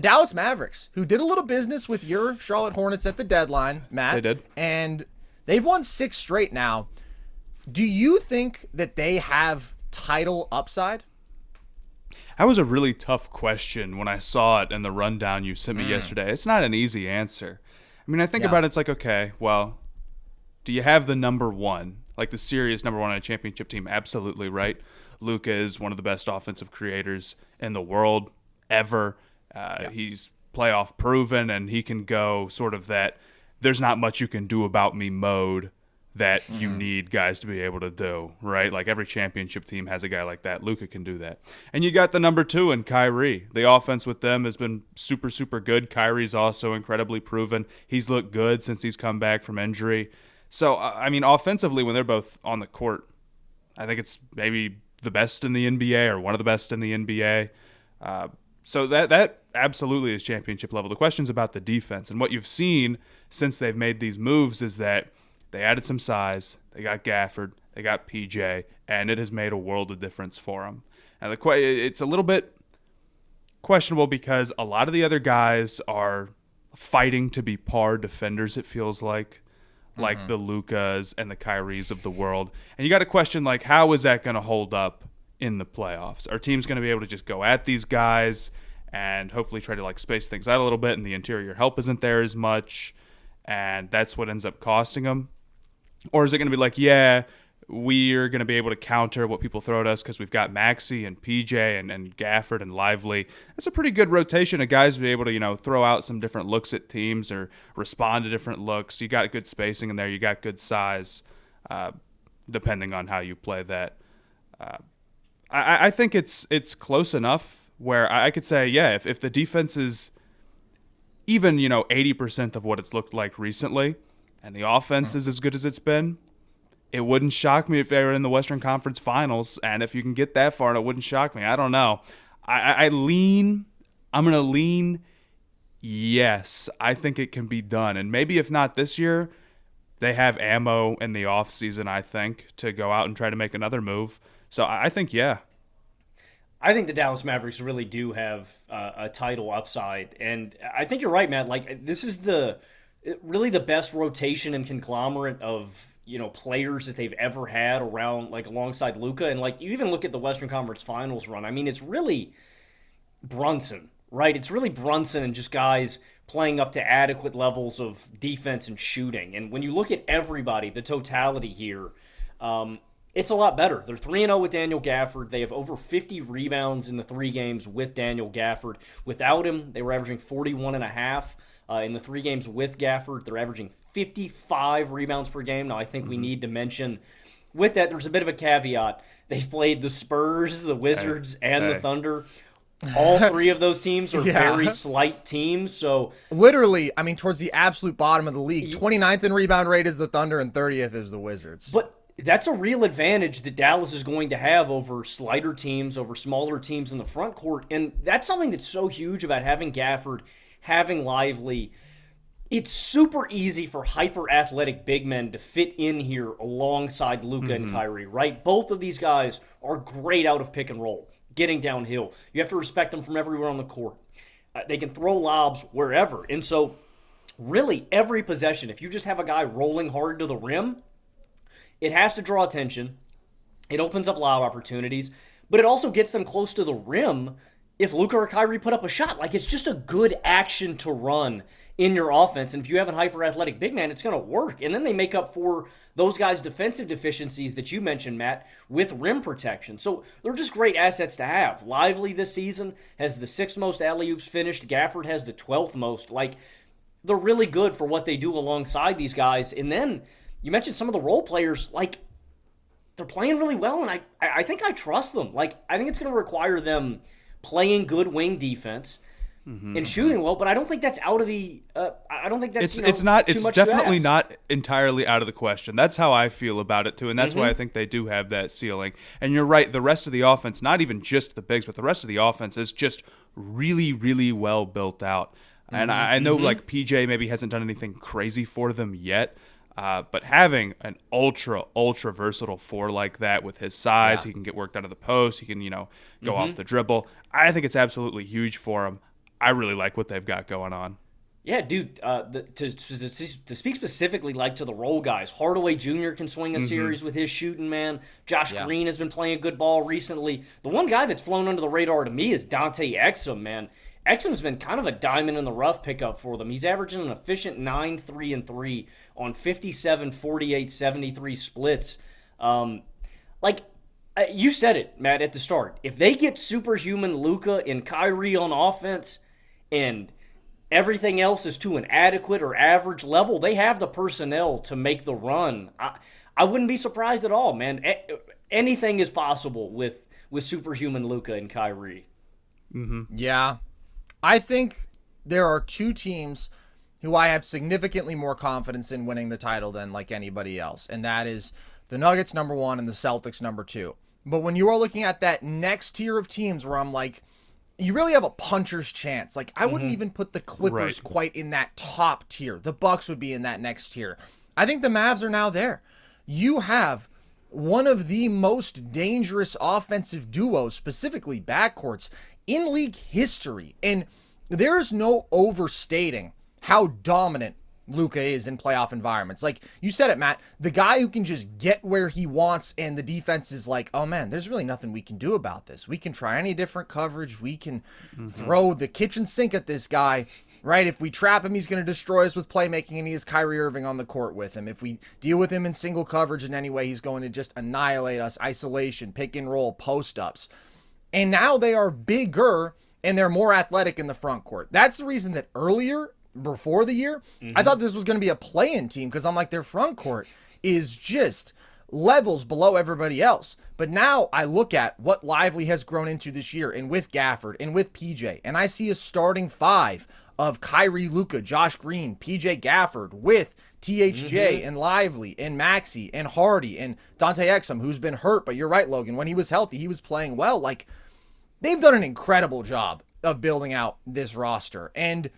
Dallas Mavericks, who did a little business with your Charlotte Hornets at the deadline, Matt. They did. And they've won 6 straight now. Do you think that they have title upside? That was a really tough question when I saw it in the rundown you sent me yesterday. It's not an easy answer. I mean, I think about it, it's like, okay, well, do you have the number one, like the serious number one on a championship team? Absolutely, right? Luka is one of the best offensive creators in the world ever. He's playoff proven, and he can go sort of that there's not much you can do about me mode that you need guys to be able to do, right? Like every championship team has a guy like that. Luka can do that. And you got the number 2 in Kyrie. The offense with them has been super, super good. Kyrie's also incredibly proven. He's looked good since he's come back from injury. So, I mean, offensively, when they're both on the court, I think it's maybe the best in the NBA or one of the best in the NBA. So that absolutely is championship level. The question's about the defense. And what you've seen since they've made these moves is that they added some size. They got Gafford. They got PJ. And it has made a world of difference for them. Now, it's a little bit questionable because a lot of the other guys are fighting to be par defenders, it feels like the Lukas and the Kyries of the world. And you got to question, like, how is that going to hold up in the playoffs? Our team's going to be able to just go at these guys and hopefully try to like space things out a little bit, and the interior help isn't there as much, and that's what ends up costing them? Or is it going to be like, yeah, we're going to be able to counter what people throw at us because we've got Maxey and PJ and Gafford and Lively. That's a pretty good rotation of guys to be able to, throw out some different looks at teams or respond to different looks. You got good spacing in there. You got good size, depending on how you play that. I think it's close enough where I could say, yeah, if the defense is even, 80% of what it's looked like recently, and the offense is as good as it's been, it wouldn't shock me if they were in the Western Conference Finals. And if you can get that far, it wouldn't shock me. I don't know. I'm going to lean, yes, I think it can be done. And maybe if not this year, they have ammo in the offseason, I think, to go out and try to make another move. So I think, yeah. I think the Dallas Mavericks really do have a title upside. And I think you're right, Matt. Like, this is really the best rotation and conglomerate of, players that they've ever had around, like, alongside Luka. And, like, you even look at the Western Conference Finals run. I mean, it's really Brunson, right? It's really Brunson and just guys playing up to adequate levels of defense and shooting. And when you look at everybody, the totality here, it's a lot better. They're 3-0 with Daniel Gafford. They have over 50 rebounds in the 3 games with Daniel Gafford. Without him, they were averaging 41.5. In the 3 games with Gafford, they're averaging 55 rebounds per game. Now, I think we need to mention, with that, there's a bit of a caveat. They've played the Spurs, the Wizards, and the Thunder. All 3 of those teams are very slight teams. So literally, I mean, towards the absolute bottom of the league. 29th in rebound rate is the Thunder, and 30th is the Wizards. But that's a real advantage that Dallas is going to have over slighter teams, over smaller teams in the front court. And that's something that's so huge about having Gafford, having Lively. It's super easy for hyper-athletic big men to fit in here alongside Luka and Kyrie, right? Both of these guys are great out of pick and roll, getting downhill. You have to respect them from everywhere on the court. They can throw lobs wherever. And so, really, every possession, if you just have a guy rolling hard to the rim, it has to draw attention. It opens up lob opportunities, but it also gets them close to the rim if Luka or Kyrie put up a shot. Like, it's just a good action to run in your offense. And if you have a hyper-athletic big man, it's going to work. And then they make up for those guys' defensive deficiencies that you mentioned, Matt, with rim protection. So they're just great assets to have. Lively this season has the 6th most alley-oops finished. Gafford has the 12th most. Like, they're really good for what they do alongside these guys. And then you mentioned some of the role players. Like, they're playing really well, and I think I trust them. Like, I think it's going to require them playing good wing defense and shooting well, but I don't think that's out of the. I don't think that's it's not. Too it's much definitely to ask. not entirely out of the question. That's how I feel about it too, and that's why I think they do have that ceiling. And you're right. The rest of the offense, not even just the bigs, but the rest of the offense is just really, really well built out. And I know like PJ maybe hasn't done anything crazy for them yet. But having an ultra versatile 4 like that with his size, he can get worked out of the post. He can, go off the dribble. I think it's absolutely huge for him. I really like what they've got going on. Yeah, dude. To speak specifically, like to the role guys, Hardaway Jr. can swing a series with his shooting, man. Josh Green has been playing good ball recently. The one guy that's flown under the radar to me is Dante Exum, man. Exum's been kind of a diamond in the rough pickup for them. He's averaging an efficient 9-3-3 on 57, 48, 73 splits. You said it, Matt, at the start. If they get superhuman Luka and Kyrie on offense and everything else is to an adequate or average level, they have the personnel to make the run. I wouldn't be surprised at all, man. Anything is possible with superhuman Luka and Kyrie. Yeah. I think there are two teams who I have significantly more confidence in winning the title than like anybody else, and that is the Nuggets number 1 and the Celtics number 2. But when you are looking at that next tier of teams where I'm like, you really have a puncher's chance. Like, I wouldn't even put the Clippers quite in that top tier. The Bucks would be in that next tier. I think the Mavs are now there. You have one of the most dangerous offensive duos, specifically backcourts, in league history. And there is no overstating how dominant Luka is in playoff environments. Like you said it, Matt, the guy who can just get where he wants and the defense is like, oh man, there's really nothing we can do about this. We can try any different coverage. We can throw the kitchen sink at this guy, right? If we trap him, he's going to destroy us with playmaking, and he has Kyrie Irving on the court with him. If we deal with him in single coverage in any way, he's going to just annihilate us. Isolation, pick and roll, post-ups. And now they are bigger and they're more athletic in the front court. That's the reason that earlier, before the year, I thought this was going to be a play-in team because I'm like, their front court is just levels below everybody else. But now I look at what Lively has grown into this year, and with Gafford and with PJ, and I see a starting 5 of Kyrie, Luka, Josh Green, PJ Gafford with THJ and Lively and Maxey and Hardy and Dante Exum, who's been hurt. But you're right, Logan. When he was healthy, he was playing well. Like, they've done an incredible job of building out this roster. And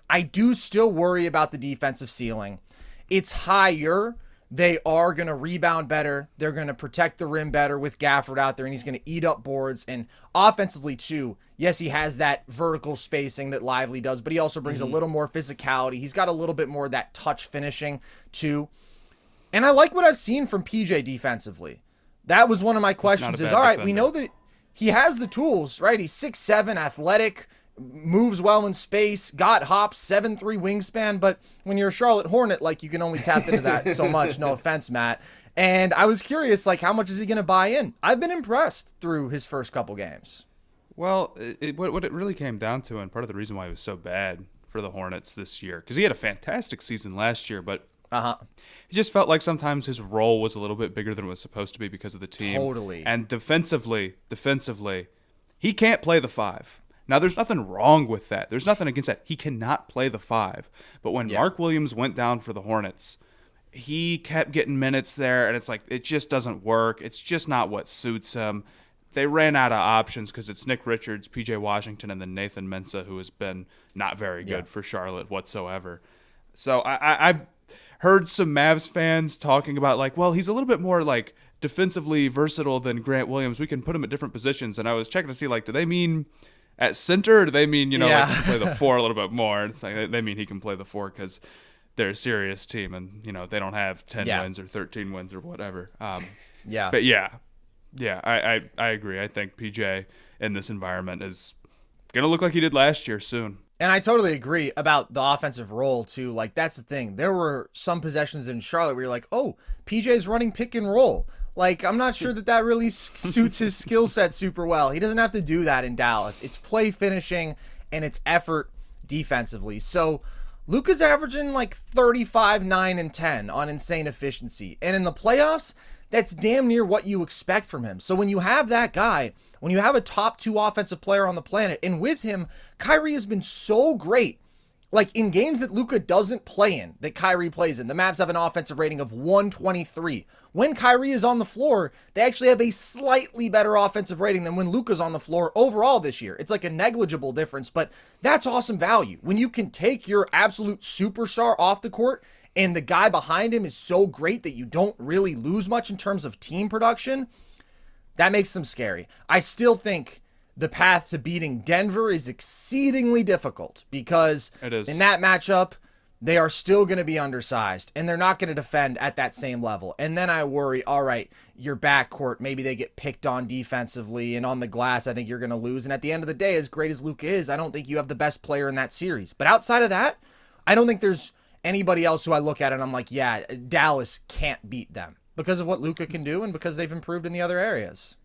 I do still worry about the defensive ceiling. It's higher. They are going to rebound better. They're going to protect the rim better with Gafford out there, and he's going to eat up boards. And offensively, too, yes, he has that vertical spacing that Lively does, but he also brings a little more physicality. He's got a little bit more of that touch finishing, too. And I like what I've seen from PJ defensively. That was one of my questions is, all right, we know that he has the tools, right? He's 6'7", athletic, moves well in space, got hops, 7'3" wingspan, but when you're a Charlotte Hornet, like, you can only tap into that so much. No offense, Matt. And I was curious, like, how much is he going to buy in? I've been impressed through his first couple games. Well, what it really came down to, and part of the reason why he was so bad for the Hornets this year, because he had a fantastic season last year, but it just felt like sometimes his role was a little bit bigger than it was supposed to be because of the team. Totally. And defensively, he can't play the 5. Now, there's nothing wrong with that. There's nothing against that. He cannot play the 5. But when Mark Williams went down for the Hornets, he kept getting minutes there, and it's like, it just doesn't work. It's just not what suits him. They ran out of options because it's Nick Richards, P.J. Washington, and then Nathan Mensah, who has been not very good for Charlotte whatsoever. So I've heard some Mavs fans talking about, like, well, he's a little bit more, like, defensively versatile than Grant Williams. We can put him at different positions. And I was checking to see, like, do they mean at center, or do they mean, like, he can play the 4 a little bit more? And it's like, they mean he can play the 4 because they're a serious team, and, they don't have 10 wins or 13 wins or whatever. But I agree. I think PJ in this environment is going to look like he did last year soon. And I totally agree about the offensive role, too. Like, that's the thing. There were some possessions in Charlotte where you're like, oh, PJ's running pick and roll. Like, I'm not sure that really suits his skill set super well. He doesn't have to do that in Dallas. It's play finishing, and it's effort defensively. So Luka's averaging like 35, 9, and 10 on insane efficiency. And in the playoffs, that's damn near what you expect from him. So when you have that guy, when you have a top 2 offensive player on the planet, and with him, Kyrie has been so great. Like, in games that Luka doesn't play in, that Kyrie plays in, the Mavs have an offensive rating of 123. When Kyrie is on the floor, they actually have a slightly better offensive rating than when Luka's on the floor overall this year. It's like a negligible difference, but that's awesome value. When you can take your absolute superstar off the court and the guy behind him is so great that you don't really lose much in terms of team production, that makes them scary. I still think the path to beating Denver is exceedingly difficult because It is. in that matchup, they are still going to be undersized, and they're not going to defend at that same level. And then I worry, all right, your backcourt, maybe they get picked on defensively, and on the glass, I think you're going to lose. And at the end of the day, as great as Luka is, I don't think you have the best player in that series. But outside of that, I don't think there's anybody else who I look at and I'm like, yeah, Dallas can't beat them because of what Luka can do and because they've improved in the other areas.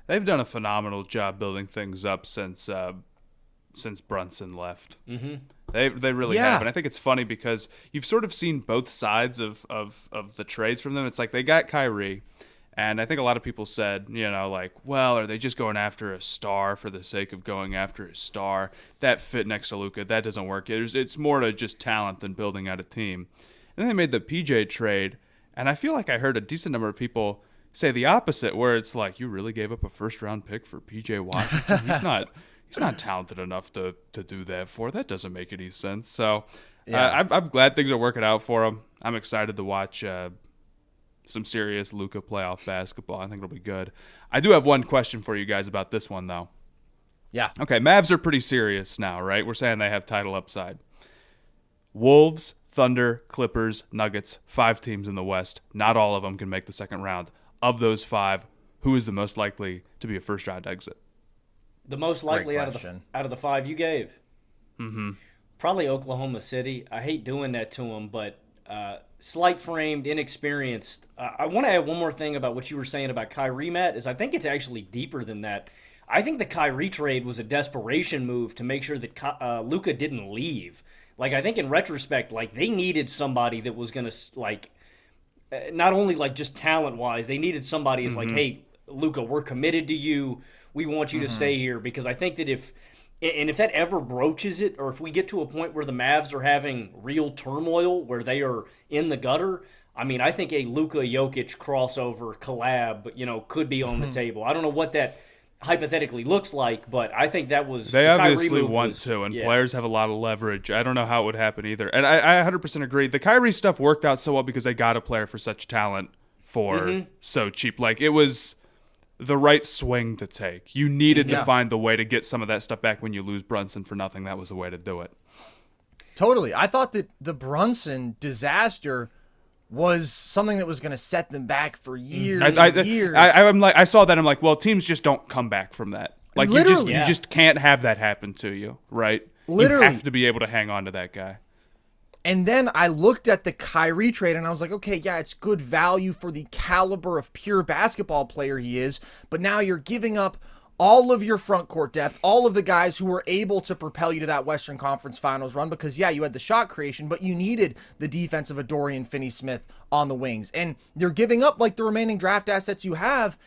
They've done a phenomenal job building things up since Brunson left. Mm-hmm. They really have. And I think it's funny because you've sort of seen both sides of the trades from them. It's like they got Kyrie, and I think a lot of people said, like, well, are they just going after a star for the sake of going after a star? That fit next to Luka, that doesn't work. It's more to just talent than building out a team. And then they made the PJ trade, and I feel like I heard a decent number of people say the opposite, where it's like, you really gave up a first-round pick for PJ Washington? He's not talented enough to do that for. That doesn't make any sense. So I'm glad things are working out for him. I'm excited to watch some serious Luka playoff basketball. I think it'll be good. I do have one question for you guys about this one, though. Yeah. Okay, Mavs are pretty serious now, right? We're saying they have title upside. Wolves, Thunder, Clippers, Nuggets, 5 teams in the West. Not all of them can make the second round. Of those 5, who is the most likely to be a first-round exit? The most likely out of the 5 you gave? Mm-hmm. Probably Oklahoma City. I hate doing that to them, but slight-framed, inexperienced. I want to add one more thing about what you were saying about Kyrie, Matt, is I think it's actually deeper than that. I think the Kyrie trade was a desperation move to make sure that Luka didn't leave. Like, I think in retrospect, like, they needed somebody that was going to, like, not only, like, just talent-wise, they needed somebody who's like, hey, Luka, we're committed to you. We want you to stay here, because I think that if that ever broaches it, or if we get to a point where the Mavs are having real turmoil, where they are in the gutter, I mean, I think a Luka Jokic crossover collab, could be on the table. I don't know what that hypothetically looks like, but I think that was they obviously want to, and players have a lot of leverage. I don't know how it would happen either, and I 100% agree. The Kyrie stuff worked out so well because they got a player for such talent for so cheap. Like, it was the right swing to take. You needed to find the way to get some of that stuff back when you lose Brunson for nothing. That was the way to do it. Totally. I thought that the Brunson disaster was something that was going to set them back for years and years. I saw that. I'm like, well, teams just don't come back from that. Like, you just can't have that happen to you, right? Literally. You have to be able to hang on to that guy. And then I looked at the Kyrie trade and I was like, okay, yeah, it's good value for the caliber of pure basketball player he is, but now you're giving up all of your front court depth, all of the guys who were able to propel you to that Western Conference Finals run, because, yeah, you had the shot creation, but you needed the defense of a Dorian Finney-Smith on the wings. And you're giving up, like, the remaining draft assets you have.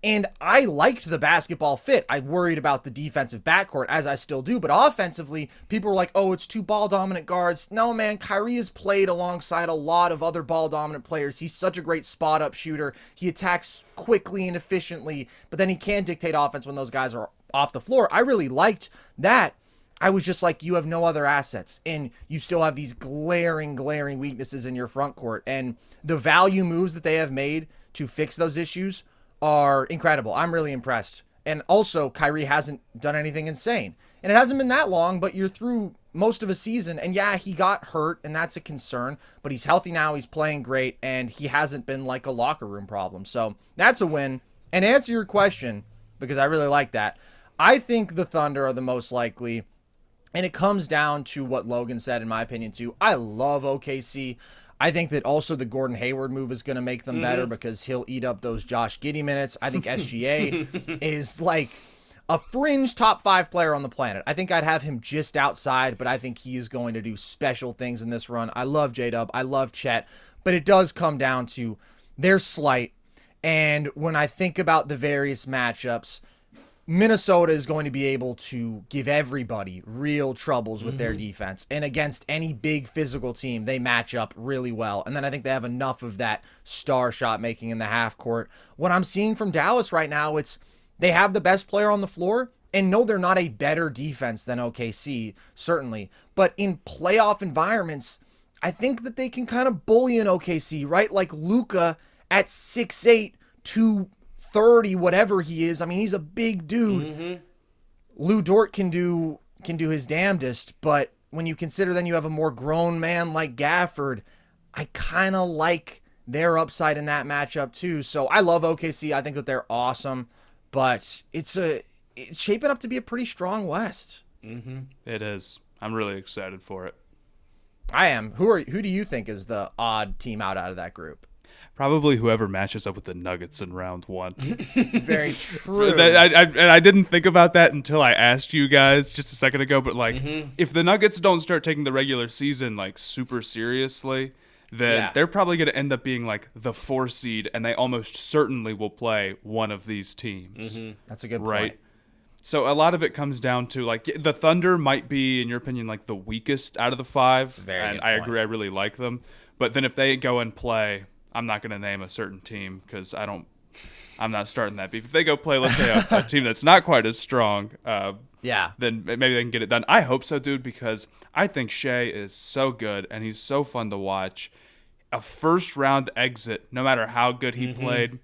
And I liked the basketball fit. I worried about the defensive backcourt, as I still do. But offensively, people were like, oh, it's 2 ball-dominant guards. No, man, Kyrie has played alongside a lot of other ball-dominant players. He's such a great spot-up shooter. He attacks quickly and efficiently, but then he can dictate offense when those guys are off the floor. I really liked that. I was just like, you have no other assets, and you still have these glaring weaknesses in your front court. And the value moves that they have made to fix those issues are incredible. I'm really impressed. And also, Kyrie hasn't done anything insane. And it hasn't been that long, but you're through most of a season. And yeah, he got hurt, and that's a concern. But he's healthy now, he's playing great, and he hasn't been like a locker room problem. So that's a win. And to answer your question, because I really like that, I think the Thunder are the most likely. And it comes down to what Logan said, in my opinion, too. I love OKC. I think that also the Gordon Hayward move is going to make them better because he'll eat up those Josh Giddey minutes. I think SGA is like a fringe top 5 player on the planet. I think I'd have him just outside, but I think he is going to do special things in this run. I love J-Dub. I love Chet. But it does come down to their slight. And when I think about the various matchups, Minnesota is going to be able to give everybody real troubles with their defense. And against any big physical team, they match up really well. And then I think they have enough of that star shot making in the half court. What I'm seeing from Dallas right now, it's they have the best player on the floor. And no, they're not a better defense than OKC, certainly. But in playoff environments, I think that they can kind of bully an OKC, right? Like Luka at 6'8", 230, whatever he is. I mean, he's a big dude. Lou Dort can do his damnedest, but when you consider then you have a more grown man like Gafford, I kind of like their upside in that matchup too. So I love OKC. I think that they're awesome, but it's shaping up to be a pretty strong West. Mm-hmm. It is. I'm really excited for it. I am. Who do you think is the odd team out of that group? Probably whoever matches up with the Nuggets in round 1. Very true. I didn't think about that until I asked you guys just a second ago. But if the Nuggets don't start taking the regular season like super seriously, then they're probably going to end up being like the 4 seed, and they almost certainly will play one of these teams. Mm-hmm. That's a good right? point. So a lot of it comes down to like the Thunder might be, in your opinion, like the weakest out of the 5, Very and good I point. agree. I really like them, but then if they go and play, I'm not going to name a certain team because I'm not starting that beef. If they go play, let's say a team that's not quite as strong, then maybe they can get it done. I hope so, dude, because I think Shea is so good and he's so fun to watch. A first round exit, no matter how good he played,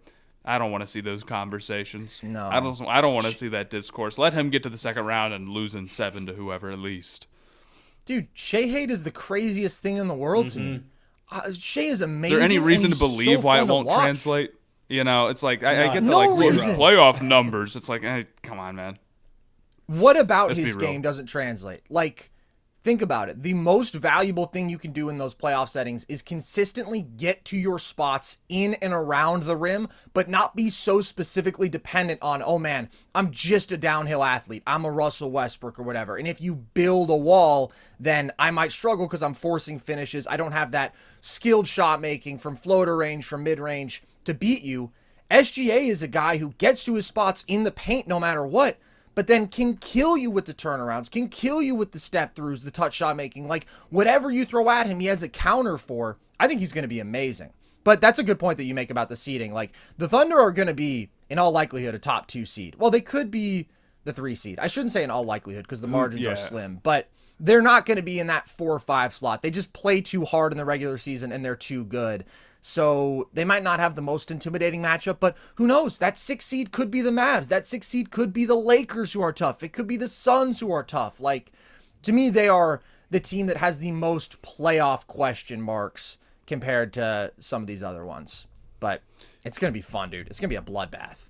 I don't want to see those conversations. No. I don't want to see that discourse. Let him get to the second round and lose in 7 to whoever at least. Dude, Shea hate is the craziest thing in the world to me. Shea is amazing. Is there any reason to and he's believe so why it fun to won't watch. translate? You know, it's like I get the No like reason. playoff numbers. It's like, hey, come on, man. What about Let's be his real. game doesn't translate? Like, think about it. The most valuable thing you can do in those playoff settings is consistently get to your spots in and around the rim, but not be so specifically dependent on, oh man, I'm just a downhill athlete. I'm a Russell Westbrook or whatever. And if you build a wall, then I might struggle because I'm forcing finishes. I don't have that skilled shot making from floater range, from mid range to beat you. SGA is a guy who gets to his spots in the paint no matter what, but then can kill you with the turnarounds, can kill you with the step throughs, the touch shot making. Like, whatever you throw at him, he has a counter for. I think he's going to be amazing. But that's a good point that you make about the seeding. Like, the Thunder are going to be, in all likelihood, a top 2 seed. Well, they could be the 3 seed. I shouldn't say in all likelihood because the margins are slim. But they're not going to be in that 4 or 5 slot. They just play too hard in the regular season, and they're too good. So they might not have the most intimidating matchup, but who knows? That 6 seed could be the Mavs. That 6 seed could be the Lakers, who are tough. It could be the Suns, who are tough. Like, to me, they are the team that has the most playoff question marks compared to some of these other ones. But it's going to be fun, dude. It's going to be a bloodbath.